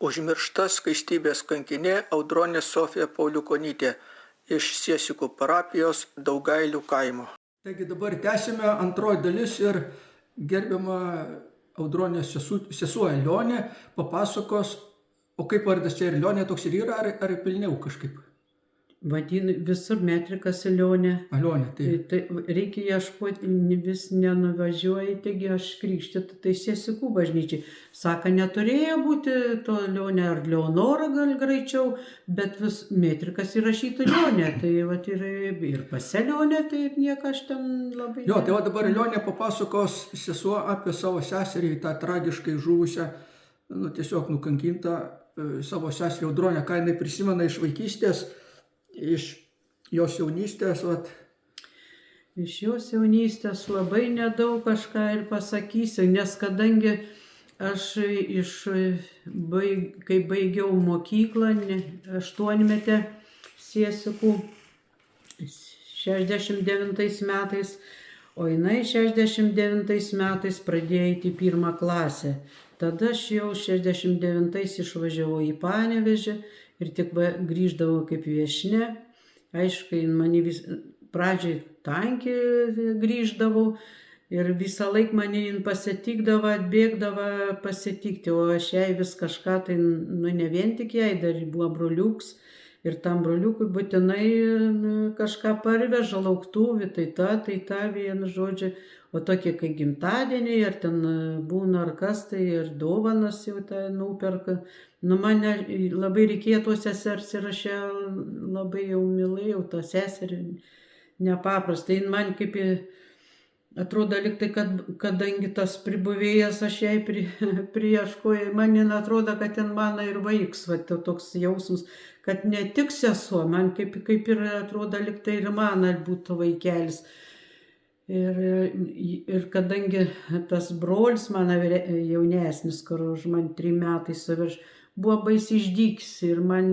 Užmiršta skaistybės kankinė Audronė Sofija Pauliukonytė iš Siesikų parapijos Daugailių kaimo. Taigi dabar tęsime antroji dalis ir gerbiama Audronės sesuo Elionė papasakos, o kaip vardas čia Elionė toks ir yra, ar pilniau kažkaip? Vadinu visur metrikas Elionė. Elionė, tai. Tai reikia ieškoti, vis nenuvažiuoji, taigi aš krikštyta, tai Siesikų bažnyčiai. Saka, neturėjo būti to Elionė ar Leonora gal greičiau, bet vis metrikas įrašyta Elionė. Tai vat, ir pas Elionė, tai nieko aš ten labai... Jo, tai va dabar Elionė papasakos sesuo apie savo seserį, tą tragiškai žuvusią, tiesiog nukankintą savo seserį Audronę, ką jinai prisimena iš vaikystės, iš jos jaunystės. Vat. Iš jos jaunystės labai nedaug kažką ir pasakysiu, nes kadangi aš kai baigiau mokyklą, 8-metę Siesikų 69 metais, o jinai 69 metais pradėjo eiti į 1 klasę. Tada aš jau 69 išvažiavau į Panevėžį ir tik grįždavau kaip viešnia. Aišku, mane pradžiai tankiai grįždavau ir visą laiką mane pasitikdavo, atbėgdavo pasitikti, o aš jai vis kažką, tai ne vien tik jai, dar buvo broliuks ir tam broliukui būtinai kažką parveža, lauktuvį, tai ta, vienu žodžiu, o tokie kai gimtadieniai, ar ten būna ar kas, tai ir dovanas jau tą nuperka. Mane labai reikėjo tos sesers ir aš ją labai jau mylėjau, tą seserį nepaprastai. Man kaip atrodo liktai, kadangi tas pribuvėjas aš jai prieškoju, man atrodo, kad ten mano ir vaiks, va, toks jausmas, kad ne tik sesuo, man kaip ir atrodo liktai ir man būtų vaikelis. Ir kadangi tas brolis mano jaunesnis, kur už man 3 metai suvirš, buvo baisiai išdykis ir man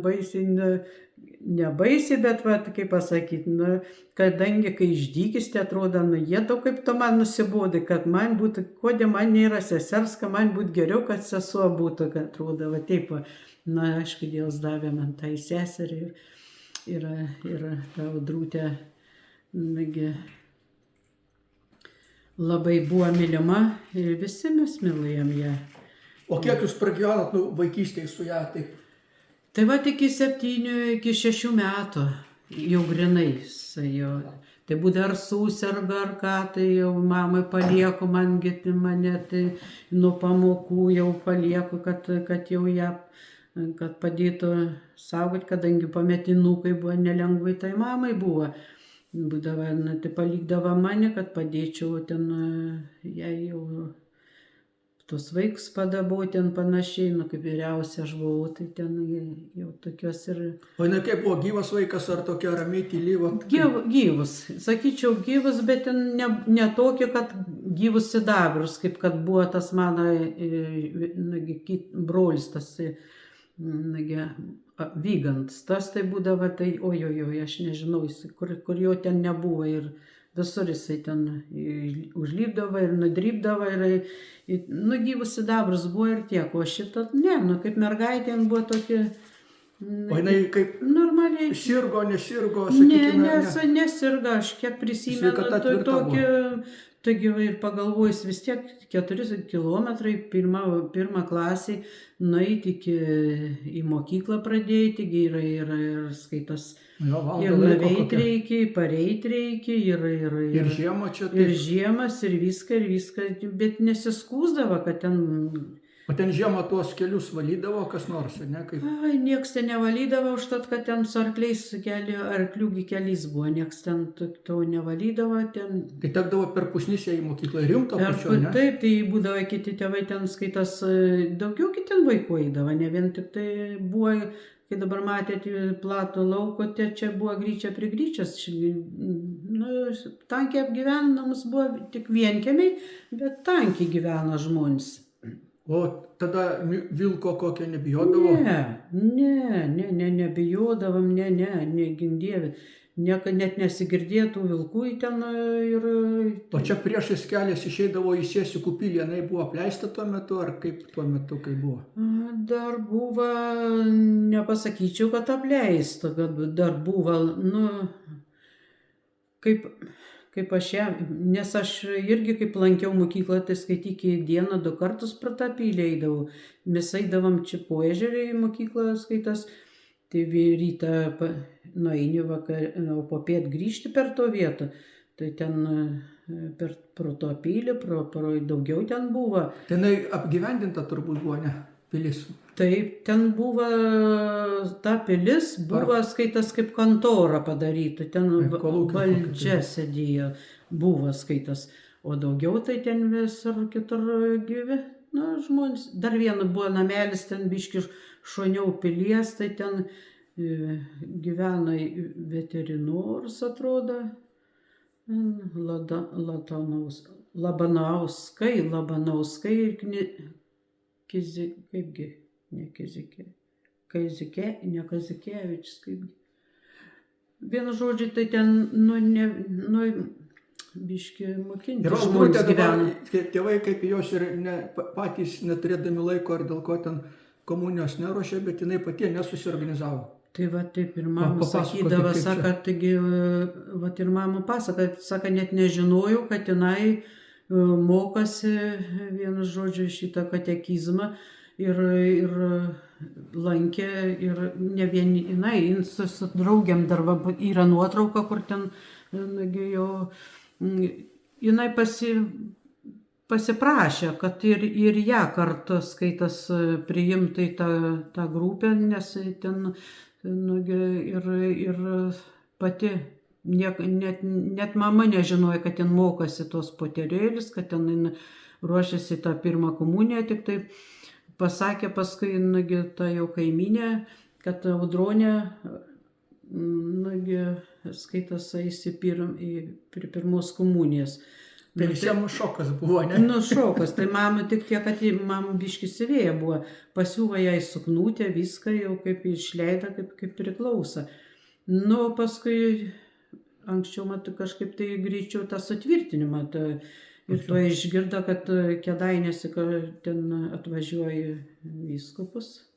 baisiai, ne baisiai, bet va, kaip pasakyti, kadangi kai išdykis, tai atrodo, jėtau kaip to man nusibodai, kad man būtų, kodėl man nėra sesers, kad man būtų geriau, kad sesuo būtų, kad atrodo, va taip, aišku, Dievas davė man tai seserį ir tą Audrutę, labai buvo mylima ir visi mes mylėjom ją. O kiek jūs pragyvenot vaikystėje su ją? Taip? Tai va iki 6 metų jau grinai. Tai būdavo ar susirga ar ką, tai jau mamai palieku, mane tai nuo pamokų jau palieku, kad jau ją, kad padėtų saugoti, kadangi pametinukai buvo nelengvai, tai mamai buvo. Būdavo, tai palikdavo mane, kad padėčiau ten, jei jau tos vaiks padabau ten panašiai, kaip vyriausia aš buvau, tai ten jau tokios ir... O jinai kaip buvo, gyvas vaikas ar tokia ramiai tyli? Gyvas, sakyčiau gyvas, bet ten ne tokie, kad gyvus sidabrus, kaip kad buvo tas mano brolis, tas Vygantas, tas tai būdavo, tai ojojoj, aš nežinau, kur jo ten nebuvo ir visur jisai ten užlipdavo ir nudrybdavo ir gyvus sidabrus buvo ir tiek, o šitą, kaip mergaitė buvo tokia... O jinai kaip normaliai... Sirgo, nesirgo, sakykime... Nesirgo, aš kiek prisimenu tokį... Taigi ir pagalvojus vis tiek 4 kilometrai 1 klasį nueiti į mokyklą pradėti, ir skaitas, ir nuveit reikia, pareit reikia, ir žiemą čia. Ir žiemas, ir viską, bet nesiskūsdavo, kad ten... O ten žiemą tuos kelius valydavo kas nors, ne? Kaip... Ai, nieks ten nevalydavo, užtat, kad ten su arkliais arklių keliais buvo, nieks ten to nevalydavo. Ten... Tai tekdavo per pusnis į mokyklą rimto pačio, ne? Taip, tai būdavo kiti tėvai ten skaitas, daugiau kiti vaikų eidavo, ne vien tik tai buvo, kai dabar matėte platų lauko, čia buvo Gryčia prie Gryčios, tankiai apgyvenamas buvo tik vienkiemiai, bet tankiai gyveno žmonės. O tada vilko kokio nebijodavo? Ne, nebijodavom, ne, gink Dieve. net nesigirdėtų vilkų ten ir... O čia priešais kelias išeidavo į Siesikų pilį, jinai buvo apleista tuo metu, ar kaip tuo metu, kai buvo? Dar buvo, nepasakyčiau, kad apleista, kad dar buvo, nu, kaip aš ją, nes aš irgi kaip lankiau mokyklą, tai skaitykį dieną 2 kartus pro tą pilį eidavau. Mes eidavom čia po ežerį į mokyklą skaitas, tai rytą nueini vakar, o po piet grįžti per to vietą. Tai ten pro to pilį, pro daugiau ten buvo. Tenai apgyvendinta turbūt buvo, ne? Pilis. Taip, ten buvo, ta pilis buvo skaitas kaip kontora padaryta, ten valdžia sėdėjo, buvo skaitas, o daugiau tai ten visur kitur gyvi, na, žmonės. Dar viena buvo namelis, ten biški šoniau pilies, tai ten gyvena veterinors, atrodo, Labanauskai ir kaipgi, ne Kazikevičius, kaipgi. Vienu žodžiu, tai ten, biški mokinti žmonės gyvena. Tėvai kaip jos ir patys neturėdami laiko, ar dėl ko ten komunijos neruošė, bet jinai pati nesusiorganizavo. Tai va, taip ir mama sakydavo, saka, taigi, va, ir mama pasaka, net nežinojau, kad jinai mokosi, vienu žodžiu, šitą katekizmą ir lankė, ir ne vieni, jinai su draugiam dar yra nuotrauka, kur ten, jo, jinai pasiprašė, kad ir ją kartu skaitas priimtų į tą grupę, nes ten ir pati, net mama nežinojo, kad ten mokosi tos poterėlis, kad ten ruošiasi tą pirmą komuniją, tik tai pasakė paskui, ta jau kaiminė, kad Audronė, skaitas eis prie pirmos komunijos. Tai visiems šokas buvo, ne? Nu, šokas, tai mama tik tiek, kad mama biški siuvėja buvo, pasiuvo jai suknutę, viską jau kaip išleido, kaip priklauso. Nu, paskui, anksčiau matau kažkaip tai greičiau tą sutvirtinimą, ir to išgirdo, kad Kėdainiuose ten atvažiuoja vyskupus.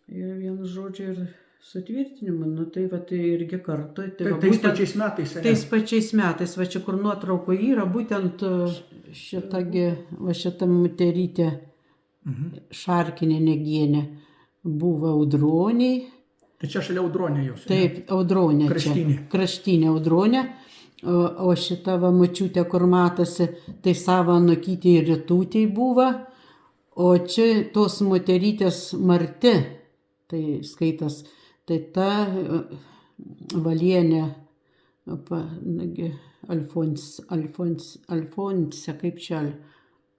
Ir vienu žodžiu ir sutvirtinimu, nu tai va, tai irgi kartu. Tais pačiais metais, ne? Tais pačiais metais, va čia kur nuotrauko yra, būtent šita moterytė Šarkinė Negienė buvo Audroniai. Tai čia šalia Audronė jūs. Taip, Audronė čia. Kraštinė Audronė. O šita va močiutė, kur matosi, tai savo Anokytė ir Rytutė buvo. O čia tos moterytės Marti, tai skaitas, tai ta Valienė, Alfonse, kaip čia?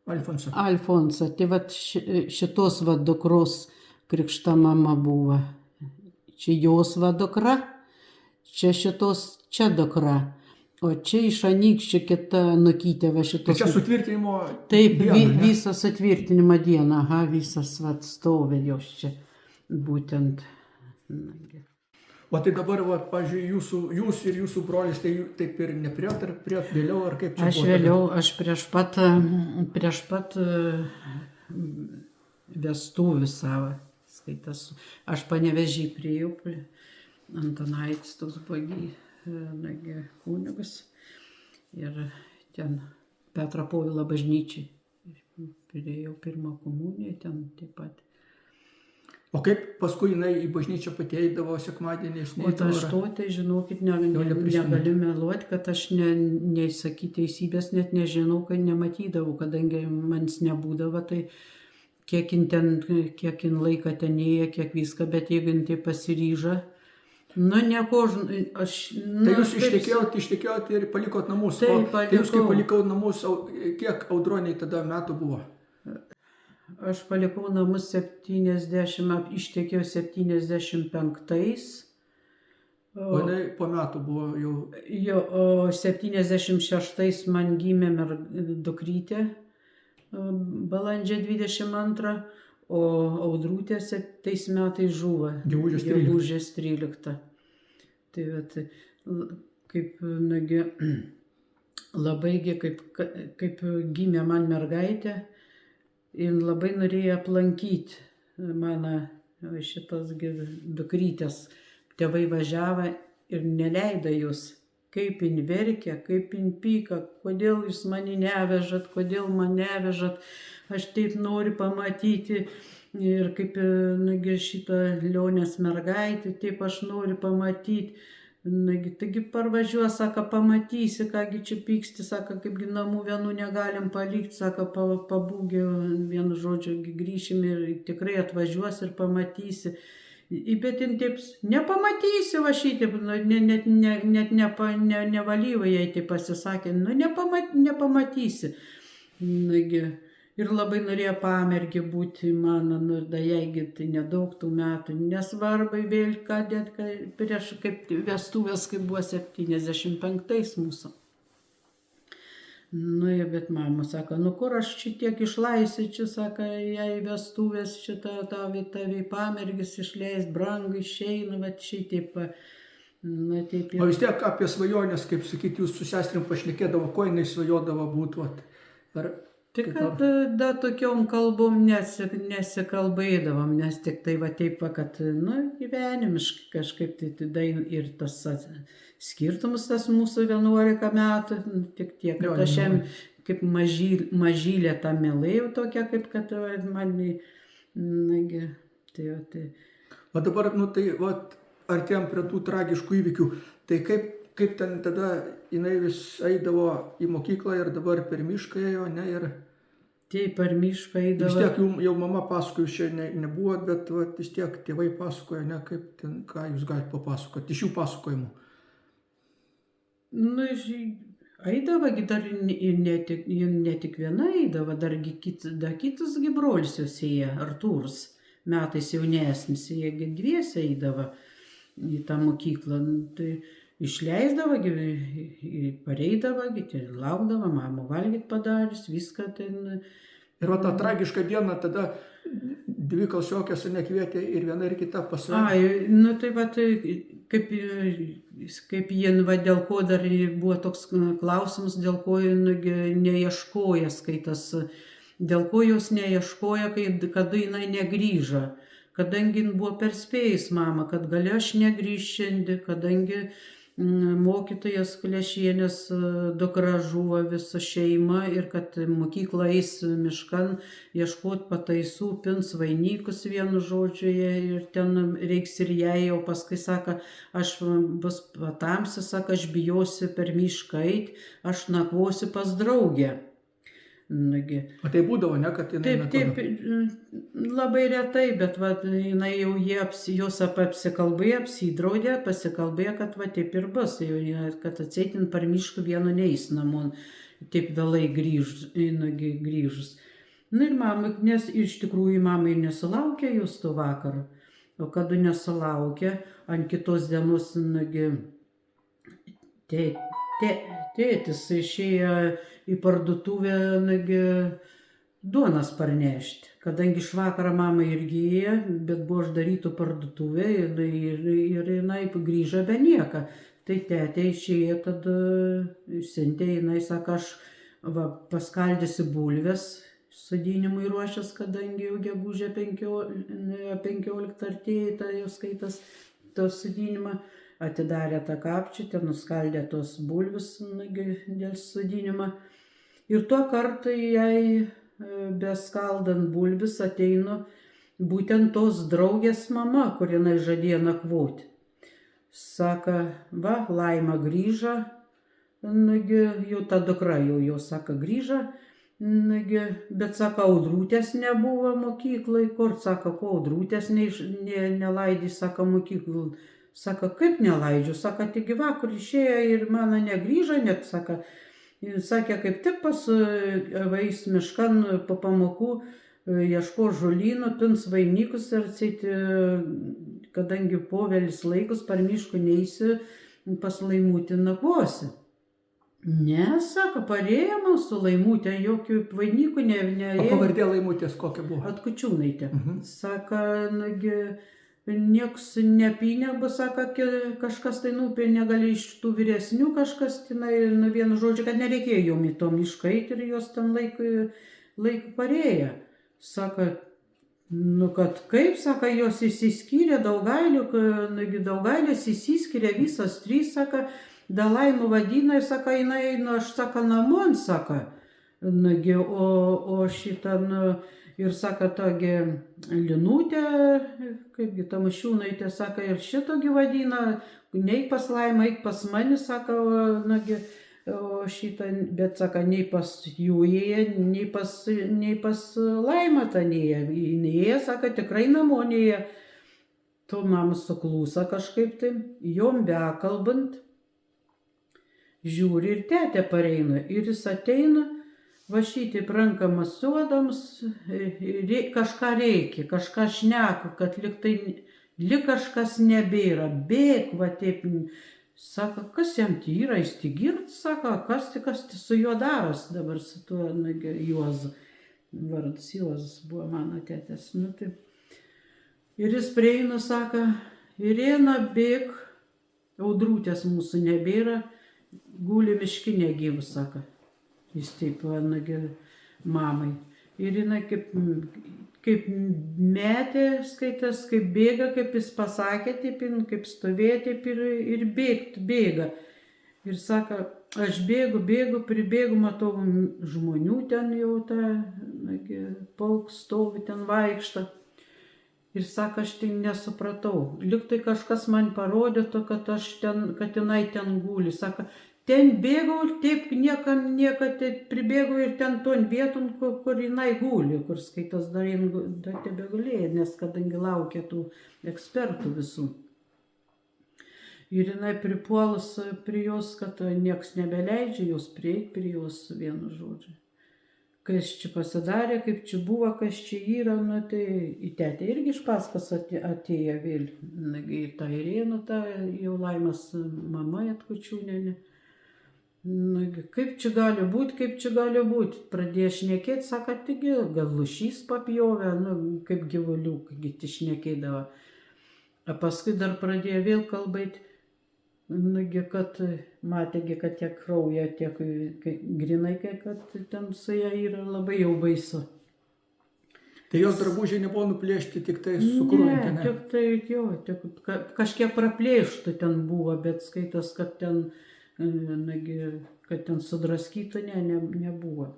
Alfonsa. Tai va šitos va dukros krikšta mama buvo. Čia jos va dukra, čia šitos čia dukra. O čia iš Anykščių kita Anokytė va šitos. Tai čia sutvirtinimo taip, dieną. Visą sutvirtinimo dieną, visas va stovė jos čia būtent. O tai dabar, va, pavyzdžiui, jūs ir jūsų brolis, tai taip ir nepriejot, ar priejot vėliau, ar kaip čia buvo? Aš vėliau, aš prieš pat vestuvių savo skaitas. Aš Panevėžį priėjau, Antanaitis toks buvo kunigas. Ir ten Petrą Povilą bažnyčiai. Priėjau pirmą komuniją, ten taip pat. O kaip paskui jinai į bažnyčią pati eidavo sekmadieniais? O aš tai, žinokit, negaliu meluoti, kad aš neįsakyti teisybės, net nežinau, kad nematydavau, kadangi mans nebūdavo, tai kiek jin laiką ten ėjo, kiek viską, bet jeigu jin tai pasiryža, nieko, aš... Tai jūs ištekėjot ir palikot namus. Taip, tai jūs kai palikot namus, kiek Audroniai tada metų buvo? Aš palikau namus ištekėjau 75. O jinai po metų buvo jau... Jo, o 76 man gimė dukrytė, balandžio 22, o Audrutė tais metais žuvo. Gegužės 13. Tai kaip, nagi, labaigi, kaip gimė man mergaitė, jin labai norėjo aplankyti mano šitas dukrytės. Tėvai važiavo ir neleido jūs. Kaip jin verkė, kaip jin pyka, kodėl jūs mane nevežat, kodėl mane nevežat, aš taip noriu pamatyti. Ir kaip, nagi, šitą Lionės mergaitę, taip aš noriu pamatyti. Nagi, taigi parvažiuoja, sako, pamatysi, kągi čia pyksti, sako, kaipgi namų vienų negalim palikti, sako, pabūgė, vienu žodžiu, grįšim ir tikrai atvažiuos ir pamatysi. Bet jin taip, nepamatysi va šitaip, net nevalyva jai taip pasisakė, nepamatysi. Nagi, ir labai norėjo pamergė būti mano, da jaigi tai nedaug tų metų, nesvarbai vėl, prieš kaip vestuvės, kai buvo 75 mūsų. Bet mama sako, kur aš šitiek išlaisičiu, sako, jei vestuvės šitą tavi pamergis išleis, brangu išeina, bet šitaip. Taip. O vis tiek apie svajonės, kaip sakyti, jūs su sestrim pašnekėdavo, ko jinai svajodavo būtų? Tik kad tokiom kalbom nesikalbėdavom, nes tik tai taip, kad, gyvenimiškai kažkaip tai ir tas skirtumas tas mūsų 11 metų, tik tiek, kad aš jam kaip mažylė tą mylėjau tokia, kaip kad man, tai. O dabar, artėjom prie tų tragiškų įvykių, tai kaip ten tada jinai vis eidavo į mokyklą ir dabar per mišką ėjo, ne? Ir taip, per mišką eidavo. Vis tiek jau mama pasakojo, čia nebuvo, bet vis tiek tėvai pasakojo, ne? Kaip ten, ką jūs galite papasakoti iš jų pasakojimų? Eidavo, dar ne tik viena eidavo, dar kitas brolis jos ėjo, Artūras, metais jaunesnis, jie dviese eidavo į tą mokyklą. Tai išleisdavo, pareidavo, laukdavo, mama valgyt padarius, viską ten. Ir tą tragišką dieną tada dvi klasiokės nekvietė ir viena ir kita pasakė. Kaip jie, dėl ko dar buvo toks klausimas, dėl ko neieškoja skaitas, dėl ko jos neieškoja, kada jinai negrįžo. Kadangi buvo perspėjus mama, kad gal aš negrįšiu šiandien, kadangi mokytojas Klešienės dukra žuvo visa šeima ir kad mokykla eis miškan ieškoti pataisų, pins vainikus vienu žodžiu ir ten reiks ir jai, o paskui sako, aš bus patamsi, sako, aš bijosiu per mišką eiti, aš nakvosiu pas draugę. O tai būdavo, ne, kad jinai... Taip, labai retai, bet jinai jau jos apsikalbėjo, apsidraudė, pasikalbėjo, kad taip ir bus, kad atseitin per miškų vienu neis namon, taip vėlai grįžus. Ir mama, nes iš tikrųjų mamai nesulaukė jūs to vakarą, o kada nesulaukė, ant kitos dienos, tėtis išėjo į parduotuvę duonas parnešti, kadangi iš vakarą mama irgi ėjo, bet buvo uždarytų parduotuvė ir jinai grįžo be nieko. Tai tėtė išėjo, tada siuntė, jinai sako, aš paskaldysiu bulves sodinimui ruošęs, kadangi jau gegužė 15 artėja, tai jau skaitas to sodinimą. Atidarė tą kapčiutę, nuskaldė tos bulvis dėl sodinimo. Ir tuo kartu jai, beskaldant bulvis, ateinu būtent tos draugės mama, kur jinai žadėjo nakvoti. Saka, Laima grįžo, jau ta dukra jau saka, grįžo, bet saka, Audrutės nebuvo mokyklai, kur, saka, ko Audrutės nelaidė, saka, mokyklų. Saka, kaip nelaidžiu, saka, tik vakar išėjo ir mano negrįžo, net, saka, sakė, kaip tik vais miškan po pamokų, ieško žolynų, pins vainikus ir atseit, kadangi povelis laikus per miškų neįsi, pas Laimutį nakvosi. Ne, sako, parėjo man su Laimutė, jokių vainikų neėjo. O pavardė Laimutės kokia buvo? Atkučiūnaitė. Saka, nieks nepynė, bus, sako, kažkas tai nupelnė, gal iš tų vyresnių kažkas, tenai, nu vienu žodžiu, kad nereikėjo jom į to mišką eiti ir jos ten laiku parėjo. Sako, nu kad kaip, sako, jos išsiskyrė Daugailių, Daugailės išsiskyrė visas trys, sako, Dalaimų vadina, sako, jinai, nu aš, sako, namon, sako, nugi, o šitą, nu, ir sako, togi Linutė, kaipgi Tamošiūnaitė, sako, ir šitogi vadina, nei pas Laimą, eik pas mane, sako, nugi, o šitą, bet, sako, nei pas jų jie, nei pas Laimą tą neįėjo, sako, tikrai namo neįėjo. To mama suklūsa kažkaip tai, jom bekalbant, žiūri ir tetė pareina, ir jis ateina, va šitaip ranką masuodams, kažką reikia, kažką šneka, kad lyg kažkas nebėra, bėk, va taip, sako, kas jam tai yra, jis tik gird, sako, kas su juo daros dabar su tuo, Juozu, vardas Juozas buvo mano tėtės, nu taip. Ir jis prieina, sako, Irena, bėk, Audrutės mūsų nebėra, guli miškinė gyvus, sako. Jis taip, mamai. Ir jinai kaip metė, skaitas, kaip bėga, kaip jis pasakė, taip, kaip stovėjo, taip ir bėga. Ir sako, aš bėgu, pribėgu, matau žmonių ten jau tą, pauk stovi, ten vaikšta. Ir sako, aš tai nesupratau. Lyg tai kažkas man parodė, kad jinai ten guli. Sako, ten bėgau ir taip niekad pribėgau ir ten ton vieton, kur jinai guli, kur skaitas dar tebegulėjo, nes kadangi laukia tų ekspertų visų. Ir jinai pripuolus prie jos, kad nieks nebeleidžia jos prieiti prie jos, vienu žodžiu. Kas čia pasidarė, kaip čia buvo, kas čia yra, nu tai į tetę irgi iš paskos atėjo vėl. Ir ta Irena, ta jau Laimos mama Atkočiūnienė. Nu, kaip čia gali būt, pradėjo šnekėti, sako, taigi, gal lušys papjovė, nu, kaip gyvuliukai, kiti šnekėdavo. O paskui dar pradėjo vėl kalbėti, nugi, kad matėgi, kad tiek krauja, tiek grinai, kad ten su ja yra labai jau baisu. Tai jos drabužiai nebuvo nuplėšti, tik tai sukrūvinti, ne? Tik tai, jo, kažkiek praplėštų ten buvo, bet skaitas, kad ten sudraskytų, nebuvo.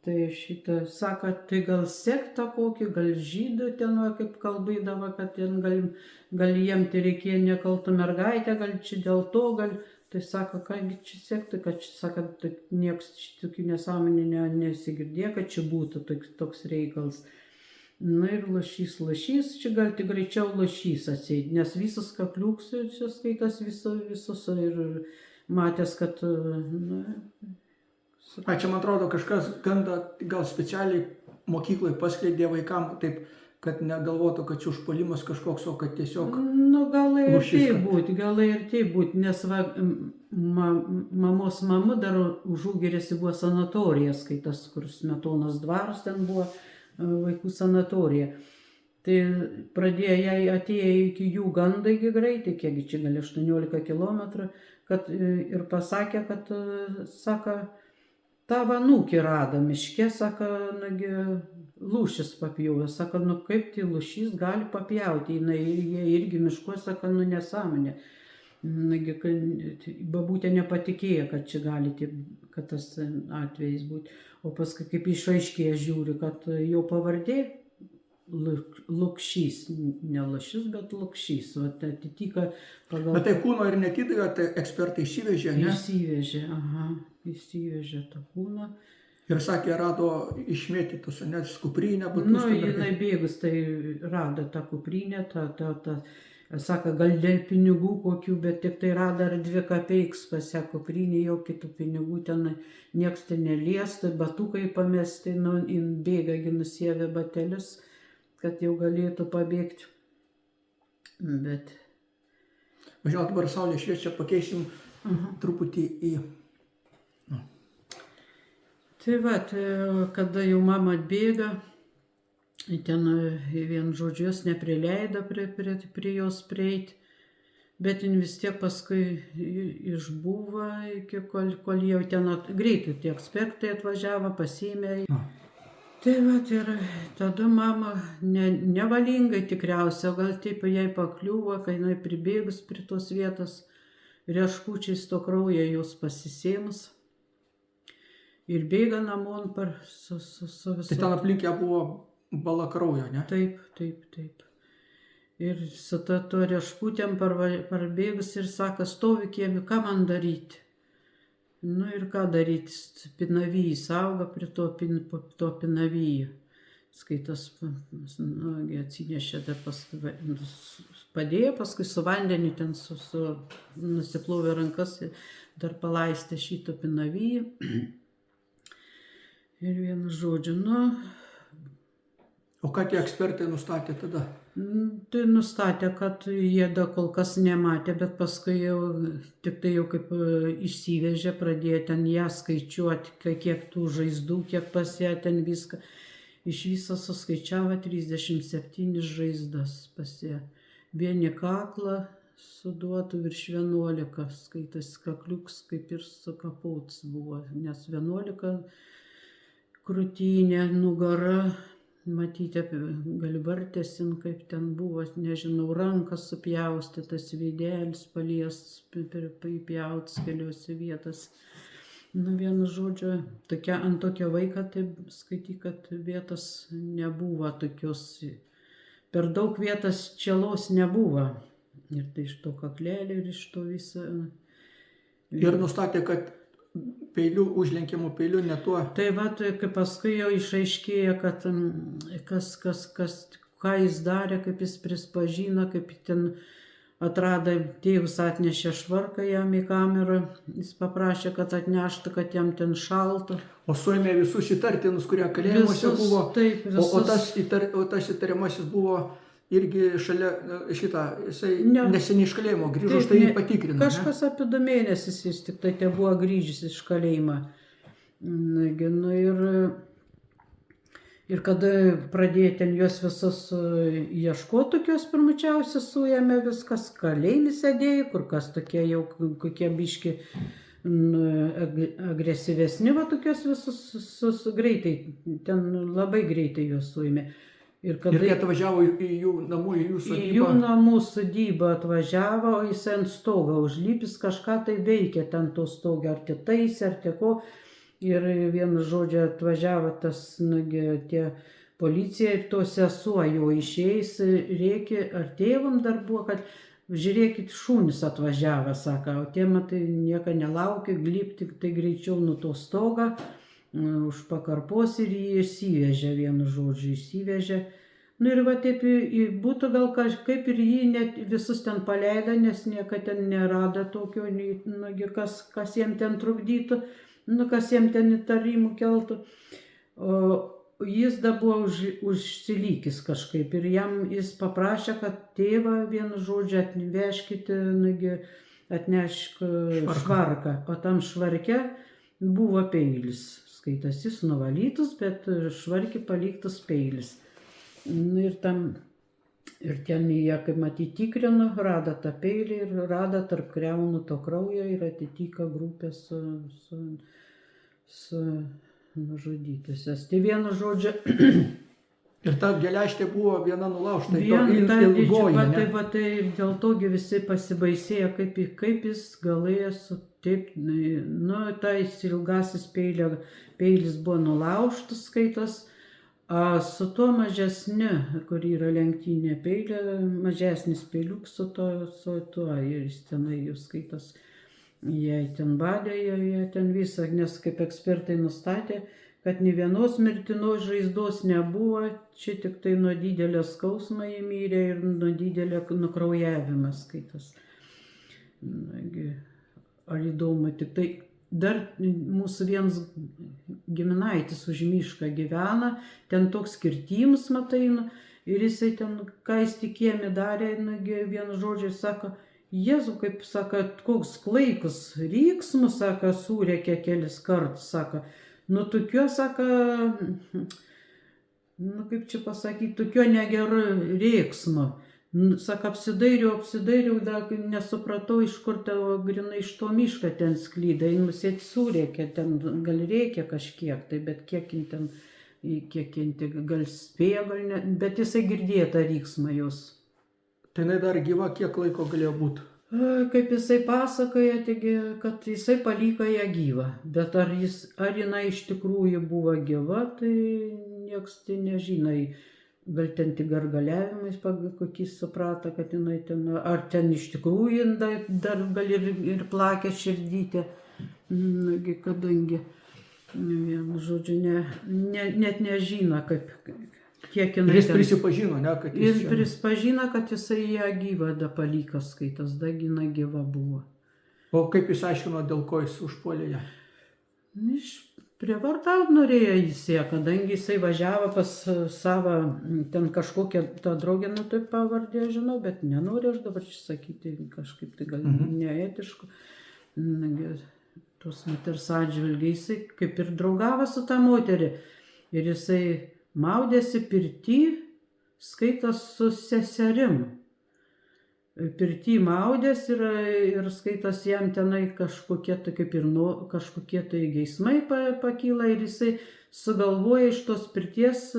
Tai šitą, sako, tai gal sektą kokį, gal žydų ten, kaip kalbėdavo, kad ten gal jiem tai reikėjo nekaltų mergaitę, gal čia dėl to, tai sako, kągi čia sektų, kad čia, sako, nieks tokių nesąmonė nesigirdėjo, kad čia būtų toks reikalas. Na ir lašys, čia gal tik greičiau lašys atseit, nes visas kakliuks, čia skaitas visus ir matęs, kad... Čia man atrodo, kažkas gandą gal specialiai mokyklai paskleidė vaikam, taip, kad negalvotų, kad čia užpuolimas kažkoks, o kad tiesiog... Nu, gal ir tai būt, nes mamos mama dar Užugerėse buvo sanatorija, skaitas, kur Smetonos dvaras, ten buvo vaikų sanatorija. Tai pradėjo jai atėjo iki jų gandai greitai, kiekgi čia gali 18 kilometrų, kad ir pasakė, kad, sako, tą vanūkį rado miške, sako, lūšis papjūvė, sako, nu kaip tai lūšys gali papjauti, jie irgi miškuose, sako, nu nesąmonė. Babutė nepatikėjo, kad čia gali, kad tas atvejis būti. O paskui kaip išaiškėja žiūri, kad jo pavardė Lukšys, ne Lašys, bet Lukšys, atitika pagal... Bet tai kūno ir netidavė, tai ekspertai įsivežė, ne? Įsivežė tą kūną. Ir sakė, rado išmėtytus, net kuprinę, batus. Nu, jinai bėgus, tai rado tą kuprinę, sako, gal dėl pinigų kokių, bet tik tai rado ar 2 kapeiks pas ją kuprinė, jau kitų pinigų ten nieks ten neliestų, batukai pamesti, bėga, nusiavė batelius, kad jau galėtų pabėgti. Bet... Žinot, dabar saulė šviečia, pakeisim truputį į... Tai va, kada jau mama atbėga, ten vien žodžiu jos neprileido prie jos prieiti. Bet jin vis tiek paskui išbuvo, kol jau ten greitai tie ekspertai atvažiavo, pasiėmė. Tai vat ir tada mama nevalingai tikriausiai, o gal taip jai pakliuvo, kai jinai pribėgus prie tos vietos, rieškučiais to kraują jos pasisėmus. Ir bėga namon su Tai visu. ten aplink ją buvo bala kraujo, ne? Taip. Ir su to rieškutėm parbėgus ir sako, stovi kiemi, ką man daryti? Nu ir ką daryti, pinavijas auga prie to pinavijo. Skaitas, atsinešė, padėjo, paskui su vandeniu ten nusiplovė rankas ir dar palaistė šito pinaviją. Ir vienu žodžiu, O ką tie ekspertai nustatė tada? Tai nustatė, kad jie dar kol kas nematė, bet paskui jau, tik tai jau kaip išsivežė, pradėjo ten ją skaičiuoti, kiek tų žaizdų, kiek pas ją ten viską. Iš viso suskaičiavo 37 žaizdas pas ją. Vieni kaklą suduotų virš 11, skaitas kakliuks kaip ir sukapots buvo, nes 11 krūtinė, nugara. Matyti, gali vartėsin, kaip ten buvo, nežinau, rankas supjaustytas, veidelis paliestas, pripjautas keliose vietas. Vienu žodžiu, ant tokio vaiko, tai skaityk, kad vietos nebuvo tokios, per daug vietos čelos nebuvo. Ir tai iš to kaklelio ir iš to viso. Ir nustatė, kad peilių, užlenkimų peilių ne tuo. Tai va, kai paskui jau išaiškėjo, kad ką jis darė, kaip jis prispažino, kaip ten atrado, tėvus atnešė švarką jam į kamerą, jis paprašė, kad atneštų, kad jam ten šalta. O suėmė visus įtartinus, kurie kalėjimuose buvo. Taip, visus. O tas įtariamasis buvo irgi šalia jisai neseniai iš kalėjimo grįžo, štai jį patikrino. Kažkas apie 2 mėnesius jis tik tai buvo grįžęs iš kalėjimo. Ir kada pradėjo ten juos visus ieškoti, tokios pirmučiausiai suėmė viskas, kalėjime sėdėjo, kur kas tokie jau kokie biški agresyvesni, va tokios visus greitai, ten labai greitai juos suėmė. Ir jie atvažiavo į jų namų, į jų sodybą. Į jų namų sodybą atvažiavo, o jis ant stogą užlypis kažką tai veikė, ten to stogą ar taisė, ar ko. Ir vienu žodžiu atvažiavo tas, tie policija ir to sesuo jo išėjęs, rėkė, ar tėvam dar buvo, kad žiūrėkit, šunys atvažiavo, sako, o tie matai nieko nelaukė, glypti tai greičiau nuo to stogą. Už pakarpos ir jį išsivežė, vienu žodžiu išsivežė. Ir va taip būtų gal kažkaip ir jį net visus ten paleido, nes nieko ten nerado tokio, kas jiem ten trukdytų, kas jiem ten įtarimų keltų. O jis dar buvo užsilykis kažkaip ir jis paprašė, kad tėvą vienu žodžiu atvežkite, atnešk švarką, o tam švarke buvo peilis. Skaitas jis nuvalytus, bet švarkį paliktas peilis. Ir ten jie, kaip matyti, tikrino, rado tą peilį ir rado tarp kreunų to kraujo ir atitika grupė su nužudytusias. Tai vienu žodžiu. Ir ta geležtė buvo viena nulaužta, ilgoji, ne? Tai dėl togi visi pasibaisėjo, kaip jis galėjo su taip, tais ilgasis peilis buvo nulaužtas, skaitas, su tuo mažesniu, kur yra lenktinė peilė, mažesnis peiliuks su tuo, ir jis tenai jau skaitas, jie ten badė, jie ten visą, nes kaip ekspertai nustatė, kad nė vienos mirtinos žaizdos nebuvo, čia tik tai nuo didelio skausmo jie mirė ir nuo didelio nukraujavimo skaitas. Ar įdomu, tik tai dar mūsų vienas giminaitis už mišką gyvena, ten toks kirtimas, matai, ir jisai ten, ką jis tikėjami darė, vienu žodžiu, sako, Jėzau, kaip, sako, koks klaikus ryksmus, sako, surėkė kelis kartus, sako, tokio, sako, nu kaip čia pasakyti, tokio negero reiksmo. Nu, sako, apsidairiau, dar nesupratau, iš kur tavo grinai iš to mišką ten sklyda. Jin musėt surėkė, ten gal reikia kažkiek, tai bet kiek jin gal spėjo, gal ne, bet jisai girdėjo tą ryksmą jos. Tai jinai dar gyva kiek laiko galėjo būti? Kaip jisai pasakoja, taigi, kad jisai paliko ją gyvą, bet ar jinai iš tikrųjų buvo gyva, tai nieks tai nežinai. Gal ten tik gargaliavimais kokiais suprato, kad jinai ten, ar ten iš tikrųjų dar gal ir plakė širdytė, nagi, kadangi, vienu žodžiu, net nežino, kiek jinai. Ir jis prisipažino, ne, kad jis. Ir prisipažino, kad jisai ją gyvą da paliko, skaitas, da jinai gyva buvo. O kaip jis aiškino, dėl ko jis užpuolė ją? Prievartaut norėjo jis ją, kadangi jisai važiavo pas savo, ten kažkokią tą draugę, nu taip pavardė žinau, bet nenoriu aš dabar čia sakyti, kažkaip tai gal neetišku. Tos moters atžvilgiai, jisai kaip ir draugavo su tą moterį. Ir jisai maudėsi pirty, skaitas su seserim. Pirty maudės ir skaitas jam tenai kažkokie tai kaip ir kažkokie tai geismai pakyla ir jisai sugalvoja iš tos pirties,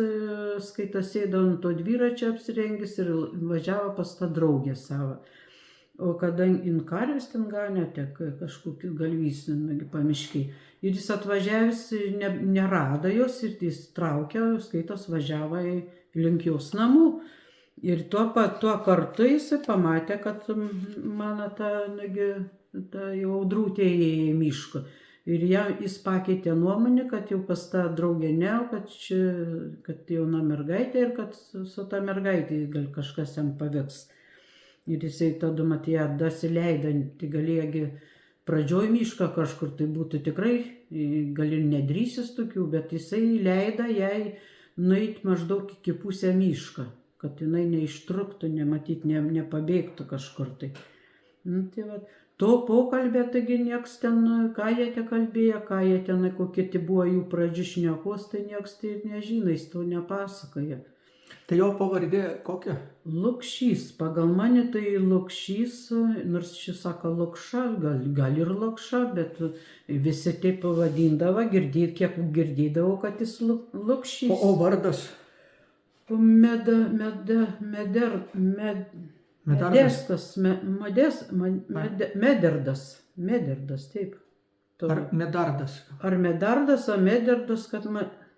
skaitas sėdo ant to dviračio apsirengęs ir važiavo pas tą draugę savo. O kadangi in karves ten ganė, kažkokius galvys pamiškiai. Ir jis atvažiavęs nerado jos ir jis traukė, skaitas važiavo link jos namų. Ir tuo kartu jisai pamatė, kad mano ta jau audrūtė įėjo į mišką. Ir jis pakeitė nuomonę, kad jau pas tą draugę ne, kad jauna mergaitė ir kad su ta mergaitė gal kažkas jam pavyks. Ir jisai tada matė, dasileido, tai galėjo pradžioj mišką kažkur, tai būtų tikrai, gal ir nedrysis tokių, bet jisai leido jai nueiti maždaug iki pusę mišką, kad jinai neištruktų, nepabėgtų kažkur tai. Tai va, to pokalbė, taigi nieks ten, ką jie te kalbėjo, kokie tai buvo jų pradžių šnekos, tai nieks tai ir nežino, jis to nepasakoja. Tai jo pavardė kokia? Lukšys, pagal mane tai Lukšys, nors šis sako Lukša, gal ir Lukša, bet visi taip pavadindavo, kiek girdėdavo, kad jis Lukšys. O vardas? Medardas, taip. Ar Medardas? Ar Medardas, ar Medardas, kad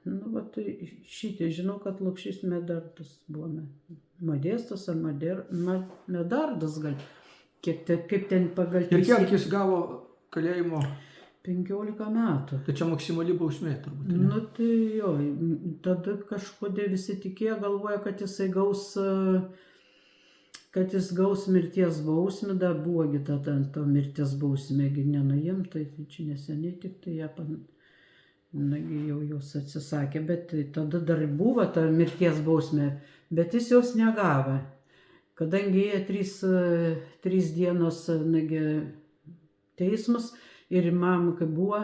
nu, va, tai šitai žinau, kad Lukšys Medardas buvo. Modestas ar Medardas gal. Kaip ten pagal teisę. Ir kiek jis gavo kalėjimo? 15 metų. Tai čia maksimali bausmė turbūt. Ne? Nu tai jo, tada kažkodėl visi tikėjo, galvoja, kad jis gaus mirties bausmę, dar buvogi tada to mirties bausmėgi nenuimta, tai čia neseniai tik tai ją jau jos atsisakė, bet tada dar buvo ta mirties bausmė, bet jis jos negavo, kadangi jie 3 dienos teismas. Ir man, kai buvo,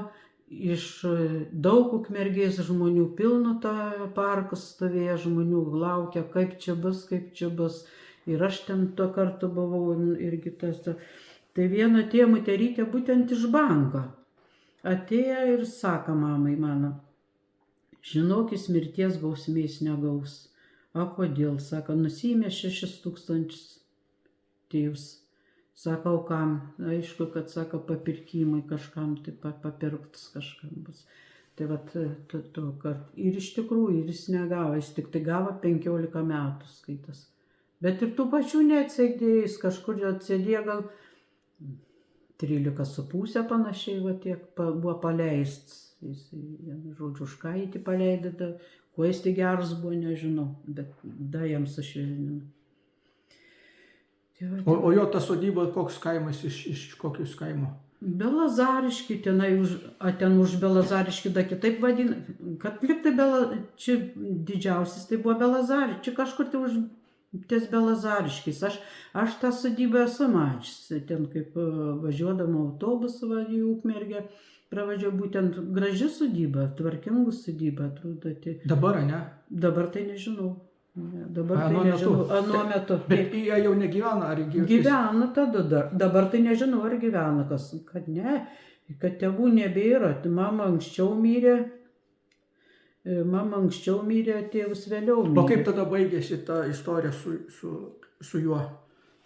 iš daug Ukmergės žmonių pilno tą parkas stovėjo, žmonių laukia, kaip čia bus. Ir aš ten tuo kartu buvau irgi tas. Tai viena tie moterytė būtent iš banko atėjo ir sako mamai mano, žinok, jis mirties bausmės negaus. O kodėl? Sako, nusiėmė 6 000 tėvs. Sako, kam? Aišku, kad sako, papirkimai kažkam, tai papirktas kažkam bus. Tai vat, ir iš tikrųjų, jis negavo, jis tik tai gavo 15 metų skaitas. Bet ir tų pačių neatsėdėjo, jis kažkur atsėdėjo gal 13,5 panašiai, va tiek buvo paleistas. Jis, žodžiu, už ką jį paleido, kuo jis tai geras buvo, nežinau, bet da jam sušvelnino. O jo ta sodyba, koks kaimas, iš kokius kaimo? Belazariški, ten už Belazariški, da kitaip vadina, kad liktai čia didžiausias, tai buvo Belazariški, čia kažkur tai už ties Belazariškis. Aš tą sodybą esu mačiusi, ten kaip važiuodama autobusą į Ukmergę, pravažiavau, būtent graži sodyba, tvarkingų sodyba, atrodo. Tai... Dabar, ne? Dabar tai nežinau. Ne, dabar tai Anuo nežinau. metu. Anuo metu. Bet jie jau negyvena, ar gyvena? Gyvena tada dar. Dabar tai nežinau, ar gyvena kas. Kad ne, kad tėvų nebėra. Tai mama anksčiau mirė, tėvus vėliau mirė. O kaip tada baigėsi ta istorija su juo?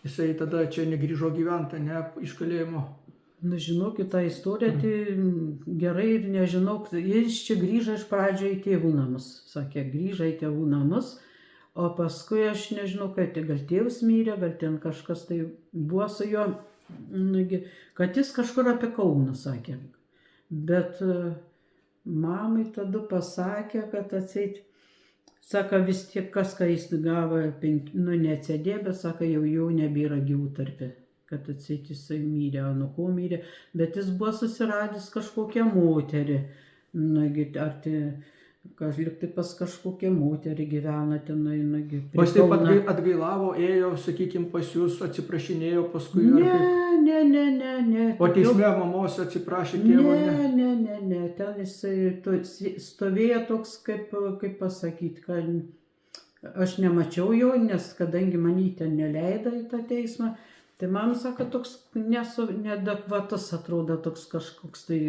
Jisai tada čia negrįžo gyventi, ne, iš kalėjimo. Na, žinokit, tą istoriją tai gerai ir nežinau. Jis čia grįžo iš pradžio į tėvų namus. Sakė, grįžo į tėvų namus, o paskui aš nežinau, kad gal tėvus mirė, gal ten kažkas tai buvo su juo, kad jis kažkur apie Kauną sakė. Bet mamai tada pasakė, kad atseit, sako, vis tiek kas, ką jis gavo, neatsidė, bet sako, jau nebėra gyvų tarpe. Kad atseit jisai mirė, nuo ko mirė, bet jis buvo susiradęs kažkokią moterį. Ar tai, liktai pas kažkokią moterį gyvena tenai. O jis taip atgailavo, ėjo, sakykime, pas jūs, atsiprašinėjo paskui? Ne. O teisme mamos atsiprašė tėvo? Ne. Ten jisai stovėjo toks, kaip pasakyti, kad aš nemačiau jo, nes kadangi mane ten neleido į tą teismą, tai man sako, toks neadekvatus atrodo, toks kažkoks tai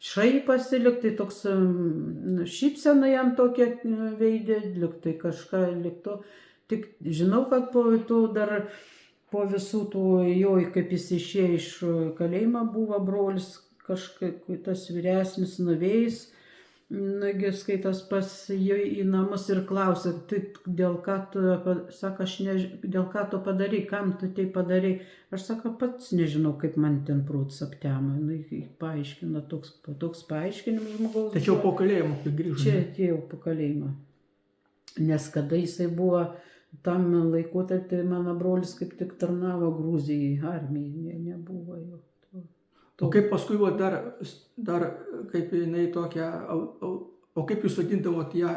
šaipasi, liktai toks šypsena jam tokia veidė, liktai kažką likto. Tik žinau, kad po to dar po visų tų jo, kaip jis išėjo iš kalėjimo, buvo brolis kažkaip tas vyresnis nuvėjęs, skaitas pas jo į namus ir klausė, tai dėl ką tu, sako, dėl ką tu padarai, kam tu tai padarai. Aš sako, pats nežinau, kaip man ten prūts aptemo. Paaiškina, toks paaiškinimas žmogaus. Tačiau po kalėjimo, kai grįžo. Čia atėjau po kalėjimo. Nes kada jisai buvo, tam laikotarpį mano brolis kaip tik tarnavo Gruzijai, armijai, nebuvo jo. O kaip paskui dar kaip jinai tokia, o kaip jūs vadindavot ją,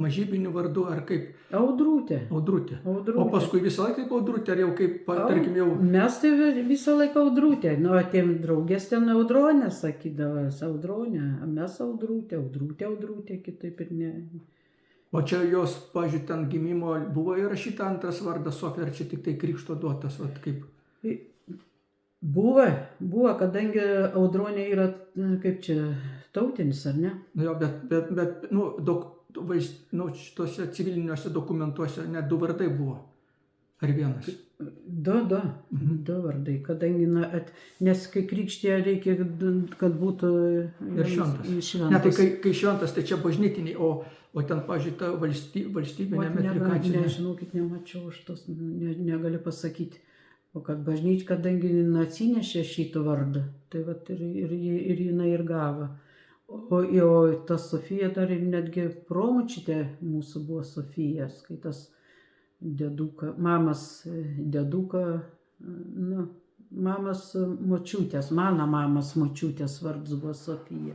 mažybiniu vardu, ar kaip? Audrutė. Audrutė. O paskui visą laiką kaip Audrutė, ar jau kaip, tarkim, jau... Mes tai visą laiką Audrutė. Nu, atėm draugės ten Audronė sakydavo, Audronė, mes Audrutė, kitaip ir ne. O čia jos, pažiūrėjau, ten gimimo buvo įrašyta antras vardas Sofija, ar čia tik tai krikšto duotas, kaip? Buvo, kadangi Audronė yra, kaip čia, tautinis, ar ne? Nu jo, bet šitose civiliniuose dokumentuose net 2 vardai buvo. Ar vienas? 2 vardai, kadangi, nes kai krikštėje reikia, kad būtų ir šventas. Ne, tai kai šventas, tai čia bažnytiniai, o ten, pažiūrėjau, valstybinė metrikacinė. Nežinokit, nemačiau, aš tos negaliu pasakyti. O kad bažnyčia, kadangi atsinešė šitą vardą, tai vat ir jinai ir gavo. O ta Sofija dar ir netgi promočiutė mūsų buvo Sofija, skaitas deduka, mamas deduka, mamas močiutės, mano mamas močiutės vardas buvo Sofija.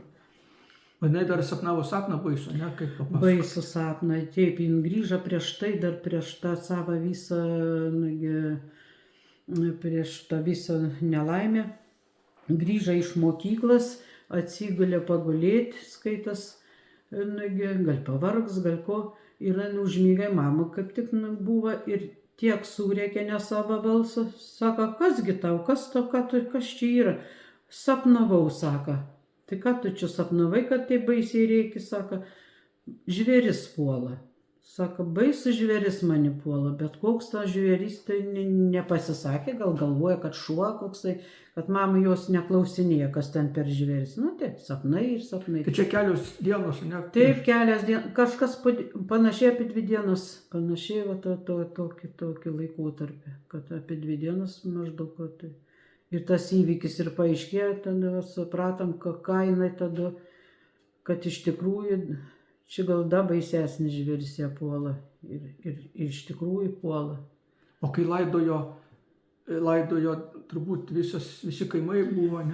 O jinai dar sapnavo sapną baisų, ne? Kaip papasakoti? Baisų sapną, taip, jin grįžo prieš tai, dar prieš tą savo visą, prieš tą visą nelaimę, grįžo iš mokyklos, atsigulė pagulėti, skaitas, gal pavargs, gal ko, ir užmygai mama, kaip tik buvo, ir tiek surėkė ne savo balsą, sako, kasgi tau, kas čia yra, sapnavau, sako, tai ką tu čia sapnavai, kad tai baisiai reikia, sako, žvėris puola. Sako, baisus žvėris mane puola, bet koks tas žvėris tai nepasisakė, gal galvoja, kad šuo koksai, kad mama jos neklausinėja, kas ten per žvėris. Nu taip, sapnai ir sapnai. Tai čia kelios dienos, ne? Taip, kelias dienos, kažkas panašiai apie 2 dienas, panašiai va tokį laikotarpį, kad apie 2 dienas maždaug. Tai. Ir tas įvykis ir paaiškėjo, tada supratom, ką jinai tada, kad iš tikrųjų... Čia gal da baisesnis žvėris ją puola ir iš tikrųjų puola. O kai laidojo turbūt visi kaimai buvo, ne?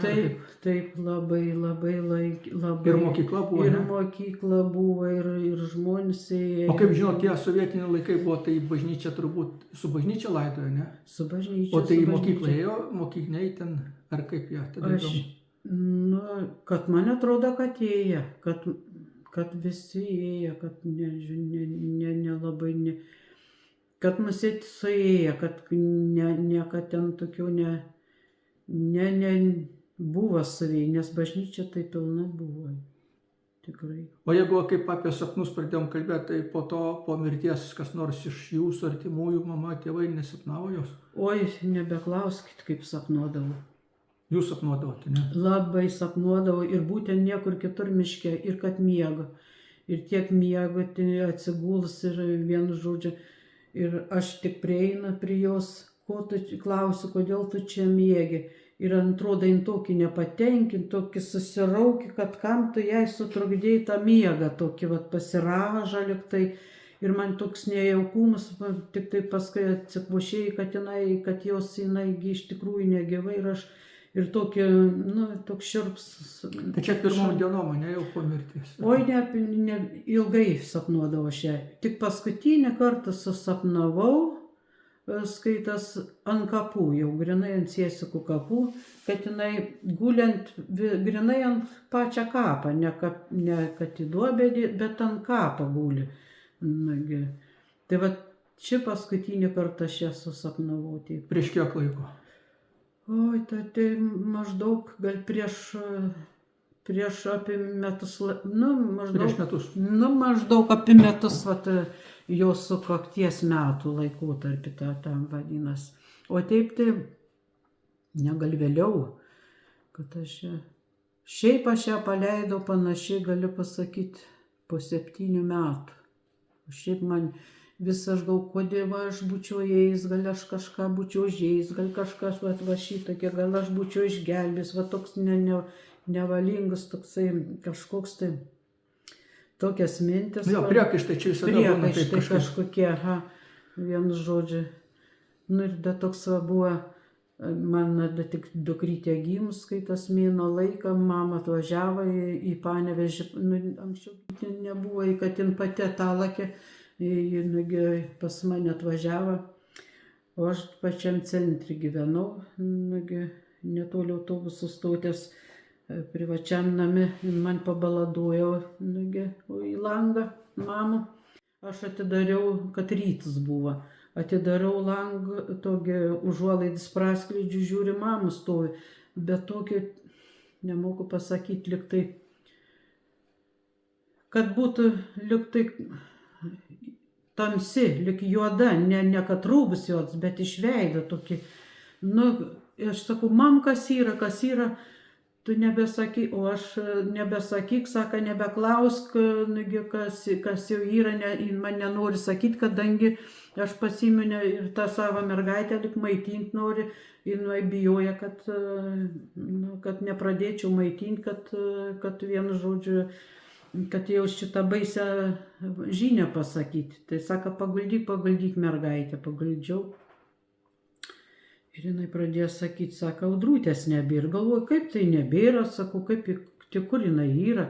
Taip, labai. Ir mokykla buvo, ne? Ir mokykla buvo, ir žmonės. O kaip žinot, tie sovietiniai laikai buvo, tai bažnyčia turbūt su bažnyčia laidojo, ne? Su bažnyčia. O tai mokyklą ėjo, mokykniai ten, ar kaip ją tada įdomu? Nu, kad man atrodo, kad ėję, kad visi ėję, kad nelabai, kad musėt suėję, kad kad ten tokių buvo savyje, nes bažnyčia tai pilna buvo. Tikrai. O jeigu kaip apie sapnus pradėjom kalbėti, tai po to, po mirties, kas nors iš jūsų artimųjų, mama, tėvai nesapnavo jos? Oi, nebeklauskit, kaip sapnuodavau. Jūs sapnuodavote, ne? Labai sapnuodavau ir būtent niekur kitur miške, ir kad miego. Ir tiek miego, tai atsiguls ir vienu žodžiu. Ir aš tik prieinu prie jos, ko tu klausi, kodėl tu čia miegi. Ir atrodo, jin tokį nepatenkint, tokį susiraukį, kad kam tu jai sutrukdėjai tą miegą, tokį pasiražą liktai. Ir man toks nejaukumas, tik tai paskui atsikvošėjai, kad jinai iš tikrųjų negyva. Ir aš ir tokį, toks širps. Tai čia pirmom dienom, ne jau po mirties? Oi, ne ilgai sapnuodavo šią. Tik paskutinį kartą susapnavau, skaitas ant kapų, jau grinai ant Siesikų kapų, kad jinai guliant grinai ant pačią kapą, ne kad į duobę, bet ant kapą guli. Nagi. Tai va, čia paskutinį kartą aš ją susapnavau. Taip. Prieš kiek laiko? Oi, tai maždaug gal prieš apie metus, Prieš metus. Maždaug apie metus, jos sukakties metų laikotarpį tam vadinasi. O taip tai, negal vėliau, kad šiaip aš ją paleidau panašiai, galiu pasakyti, po 7 metų. Šiaip man vis aš gal kodėl aš būčiau jais, gal aš kažką būčiau žais, gal kažkas va šitokie, gal aš būčiau išgelbės, va toks nevalingas, toksai kažkoks tai. Tokias mintis. Jo, priekaištai čia visada būna taip kažkokie, vienu žodžiu. Ir da toks buvo, man tik dukrytė gimus, kai tas mėno laiką, mama atvažiavo į Panevežį, anksčiau nebuvo, kad jin pati talakė, pas mane atvažiavo, o aš pačiam centre gyvenau, netoli autobusų stotės. Privačiam name, man pabaladojo į langą mamą. Aš atidariau, kad rytas buvo. Atidariau langą, tokį užuolaidis praskleidžiu, žiūri, mamą stovi. Bet tokį, nemoku pasakyti, liktai, kad būtų liktai tamsi, lik juoda, ne kad rūbus jos, bet iš veido tokį. Aš sakau, mam, kas yra? Tu nebesakyk, o aš nebesakyk, sako, nebeklausk, kas jau yra, man nenori sakyti, kadangi aš pasiminę ir tą savo mergaitę lik maitinti nori, jinai bijoja, kad nepradėčiau maitinti, kad vienu žodžiu, kad jau šitą baisę žinią pasakyti. Tai sako, paguldyk mergaitę, paguldžiau. Ir jinai pradėjo sakyti, sako, Audrutės nebėra. Galvoju, kaip tai nebėra, sakau, kur jinai yra.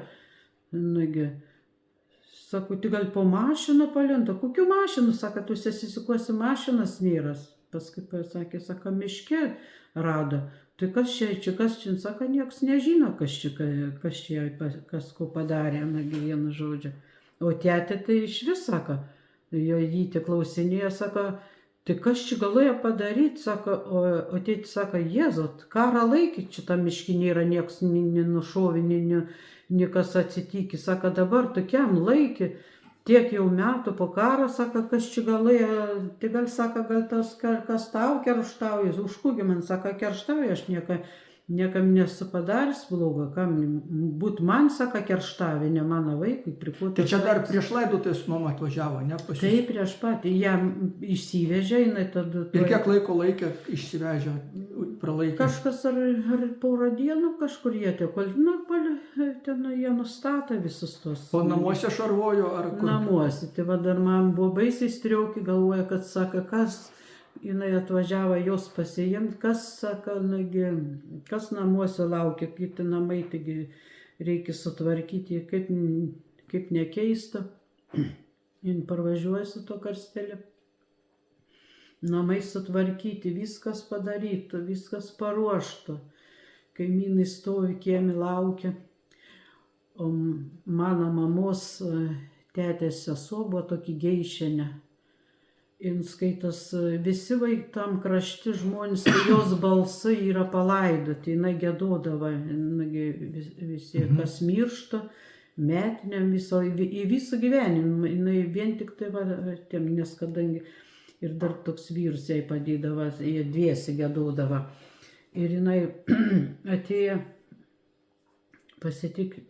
Sakau, tai gal po mašiną palento. Kokių mašinų, sako, tu sesisikuosi, mašinas nėra. Paskui pasakė, sako, miške rado. Tai kas čia, sako, nieks nežino, kas ko padarė, vienu žodžiu. O tėtė tai iš vis, sako, jo jį tik klausinėjo, sako, tai kas čia galėjo padaryti, sako, o tėtis sako, Jėzut, karą laikyti šitą miškinį yra, nieks nenušovė, niekas atsitikė, sako, dabar tokiam laikį, tiek jau metų po karą, sako, kas čia galėjo, tai gal, sako, gal tas kas tau kerštauja, už kūgį man, sako, kerštauja, aš niekam nesu padaręs blogo, kam būt man, sako, kerštavė, ne mano vaikui, pripūtė. Tai čia dar prieš laidotuvės mama atvažiavo, ne? Tai prieš patį, ją išsivežė, jinai tada... Ir kiek laiko laikė išsivežė, pralaikė? Kažkas ar porą dienų kažkur jie kol, ten jie nustatė visus tos... O namuose šarvojo ar kur? Namuose, tai va dar man buvo baisiai striauki, galvoja, kad sako, kas... Jinai atvažiavo jos pasiimti, kas, sako, kas namuose laukia, kiti namai, taigi reikia sutvarkyti, kaip nekeista. Jin parvažiuoja su to karsteliu. Namai sutvarkyti, viskas padarytų, viskas paruoštų. kaimynai stovi kiemi laukia. O mano mamos tetės sesuo buvo tokia Geišienė. Ir skaitos, visi tam krašti žmonės, tai jos balsai yra palaidoti, jinai giedodavo, visi, kas miršta, metiniam į visą gyvenimą, jinai vien tik tai, tiem, nes kadangi ir dar toks vyras jai padėdavo, jie dviesi giedodavo. Ir jinai atėjo, pasitinka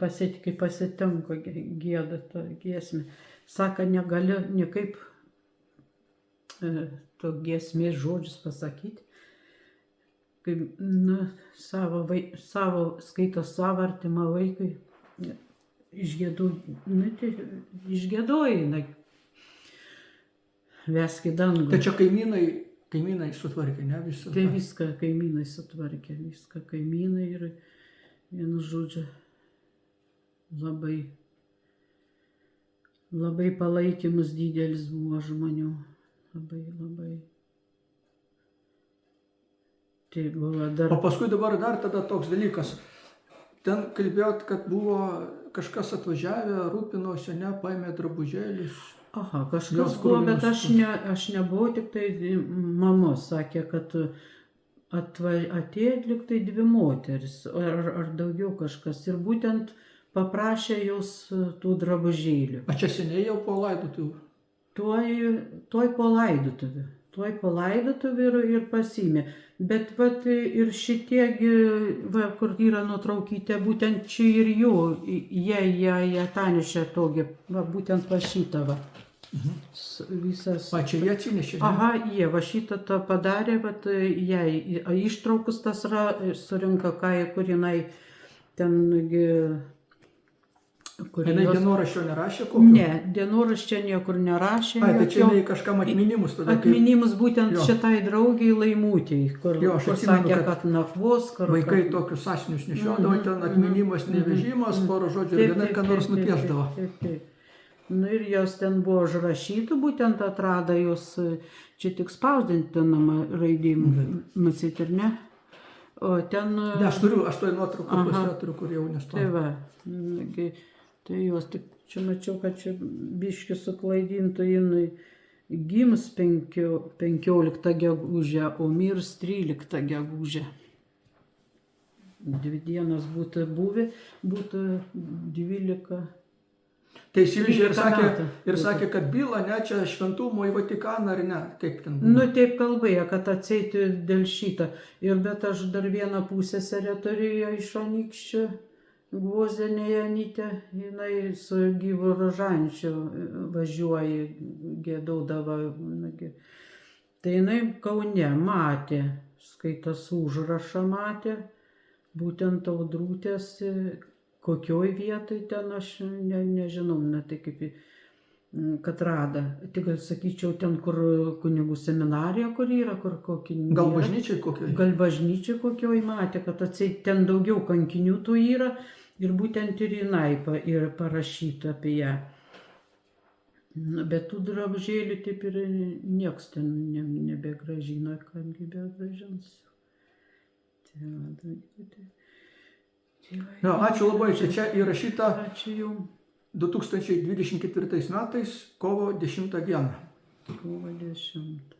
gieda tą giesmę, sako, negaliu niekaip to giesmės žodžius pasakyti, kaip, savo skaito savo artimą vaikui, išgiedoja, vesk į dangų. Tai čia kaimynai sutvarkė, ne visą? Tai viską kaimynai sutvarkė, viską kaimynai ir vienu žodžiu labai palaikymas didelis buvo žmonių. Labai. Tai buvo dar... O paskui dabar dar tada toks dalykas. Ten kalbėjot, kad buvo kažkas atvažiavę, rūpinosi, ne, paėmė drabužėlius. Aha, kažkas buvo, bet aš nebuvau, tik tai mama sakė, kad atėjo lyg tai 2 moteris, ar daugiau kažkas. Ir būtent paprašė jos tų drabužėlių. A čia seniai jau po laidotuvių? Tuoj po laidotuvių ir pasiėmė. Bet vat ir šitiegi, kur yra nutraukyti, būtent čia ir jų, jie tanešė tokį, būtent va šitą va. Visas... Čia jie atsinešė? Aha, jie va šitą tą padarė, vat jai ištraukus tas surinka, kur jinai ten... Jinai dienoraščio nerašė kokio? Ne, dienoraščio niekur nerašė. Tai čia jinai kažkam atminimus tada? Atminimus būtent šitai draugiai Laimutei, kur sakė, kad nakvos. Vaikai tokius sąsiuvinius nešiodavo, ten atminimas, nevežimas, porą žodžių ir vienai ką nors nupiešdavo. Ir jos ten buvo užrašyta, būtent atrado jos, čia tik spausdintinama raidėm, matyt ir ne. O ten... Ne, aš toj nuotrauką turiu, kur jau nestovi. Tai va, tai jos tik čia mačiau, kad čia biški suklaidinta, jinai gims 15 gegužę, o mirs 13 gegužę. 2 dienas būtų buvę, būtų 12. Tai įsivežė ir sakė, kad byla, ne, čia šventumo į Vatikaną ar ne, kaip ten buvo? Taip kalbėjo, kad atseit dėl šitą. Bet aš dar vieną pusseserę turėjau iš Anykščių, Gvozdienė Janytė, jinai su gyvu rožančiu važiuoja, giedodavo. Tai jinai Kaune matė, skaitas užrašą matė, būtent Audrutės, kokioj vietoj ten aš nežinau, tai kaip, kad rada. Tik gal sakyčiau, ten, kur kunigų seminarija, kur yra, kur kokį... Gal bažnyčiai kokioj? Gal bažnyčiai kokioj matė, kad atseit ten daugiau kankinių tų yra ir būtent ir jinai yra parašyta apie ją. Bet tų drabužėlių taip ir nieks ten nebegražino, kamgi begražins. Ačiū labai, čia įrašyta 2024 metais, kovo 10 dieną. Kovo 10.